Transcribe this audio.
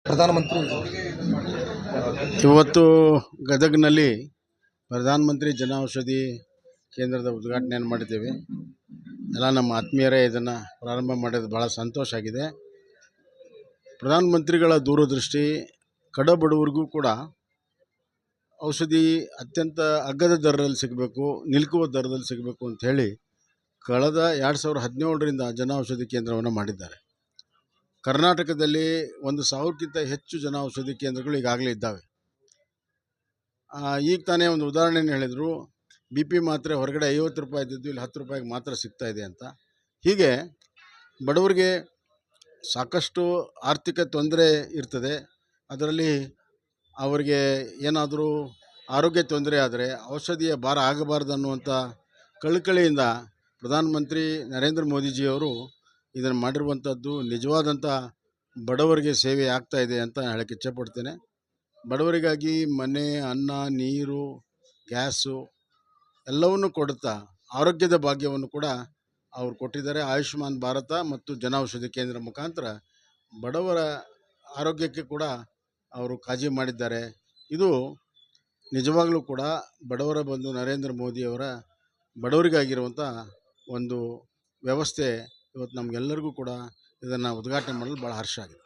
ಪ್ರಧಾನಮಂತ್ರಿ ಇವತ್ತು ಗದಗ್ನಲ್ಲಿ ಪ್ರಧಾನಮಂತ್ರಿ ಜನೌಷಧಿ ಕೇಂದ್ರದ ಉದ್ಘಾಟನೆಯನ್ನು ಮಾಡಿದ್ದೇವೆ. ಎಲ್ಲ ನಮ್ಮ ಆತ್ಮೀಯರೇ ಇದನ್ನು ಪ್ರಾರಂಭ ಮಾಡಿದ್ದು ಭಾಳ ಸಂತೋಷ ಆಗಿದೆ. ಪ್ರಧಾನಮಂತ್ರಿಗಳ ದೂರದೃಷ್ಟಿ ಕಡಬಡವರಿಗೂ ಕೂಡ ಔಷಧಿ ಅತ್ಯಂತ ಅಗ್ಗದ ದರದಲ್ಲಿ ಸಿಗಬೇಕು, ನಿಲುಕುವ ದರದಲ್ಲಿ ಸಿಗಬೇಕು ಅಂಥೇಳಿ ಕಳೆದ 2017ರಿಂದ ಜನೌಷಧಿ ಕೇಂದ್ರವನ್ನು ಮಾಡಿದ್ದಾರೆ. ಕರ್ನಾಟಕದಲ್ಲಿ 1,000ಕ್ಕಿಂತ ಹೆಚ್ಚು ಜನೌಷಧಿ ಕೇಂದ್ರಗಳು ಈಗಾಗಲೇ ಇದ್ದಾವೆ. ಈಗ ತಾನೇ ಒಂದು ಉದಾಹರಣೆಯನ್ನು ಹೇಳಿದರು. BP ಮಾತ್ರೆ ಹೊರಗಡೆ 50 ರೂಪಾಯಿ ಇದ್ದಿದ್ದು ಇಲ್ಲಿ 10 ರೂಪಾಯಿಗೆ ಮಾತ್ರ ಸಿಗ್ತಾ ಇದೆ ಅಂತ. ಹೀಗೆ ಬಡವರಿಗೆ ಸಾಕಷ್ಟು ಆರ್ಥಿಕ ತೊಂದರೆ ಇರ್ತದೆ. ಅದರಲ್ಲಿ ಅವರಿಗೆ ಏನಾದರೂ ಆರೋಗ್ಯ ತೊಂದರೆ ಆದರೆ ಔಷಧಿಯ ಭಾರ ಆಗಬಾರ್ದು ಅನ್ನುವಂಥ ಕಳಕಳಿಯಿಂದ ಪ್ರಧಾನಮಂತ್ರಿ ನರೇಂದ್ರ ಮೋದಿಜಿಯವರು ಇದನ್ನು ಮಾಡಿರುವಂಥದ್ದು ನಿಜವಾದಂಥ ಬಡವರಿಗೆ ಸೇವೆ ಆಗ್ತಾ ಇದೆ ಅಂತ ಹೇಳಕ್ಕೆ ಇಚ್ಛೆಪಡ್ತೇನೆ. ಬಡವರಿಗಾಗಿ ಮನೆ, ಅನ್ನ, ನೀರು, ಗ್ಯಾಸು ಎಲ್ಲವನ್ನು ಕೊಡುತ್ತಾ ಆರೋಗ್ಯದ ಭಾಗ್ಯವನ್ನು ಕೂಡ ಅವರು ಕೊಟ್ಟಿದ್ದಾರೆ. ಆಯುಷ್ಮಾನ್ ಭಾರತ ಮತ್ತು ಜನೌಷಧಿ ಕೇಂದ್ರ ಮುಖಾಂತರ ಬಡವರ ಆರೋಗ್ಯಕ್ಕೆ ಕೂಡ ಅವರು ಕಾಳಜಿ ಮಾಡಿದ್ದಾರೆ. ಇದು ನಿಜವಾಗಲೂ ಕೂಡ ಬಡವರ ಬಂಧು ನರೇಂದ್ರ ಮೋದಿಯವರ ಬಡವರಿಗಾಗಿರುವಂಥ ಒಂದು ವ್ಯವಸ್ಥೆ. ಇವತ್ತು ನಮಗೆಲ್ಲರಿಗೂ ಕೂಡ ಇದನ್ನು ಉದ್ಘಾಟನೆ ಮಾಡಲು ಭಾಳ ಹರ್ಷ ಆಗಿದೆ.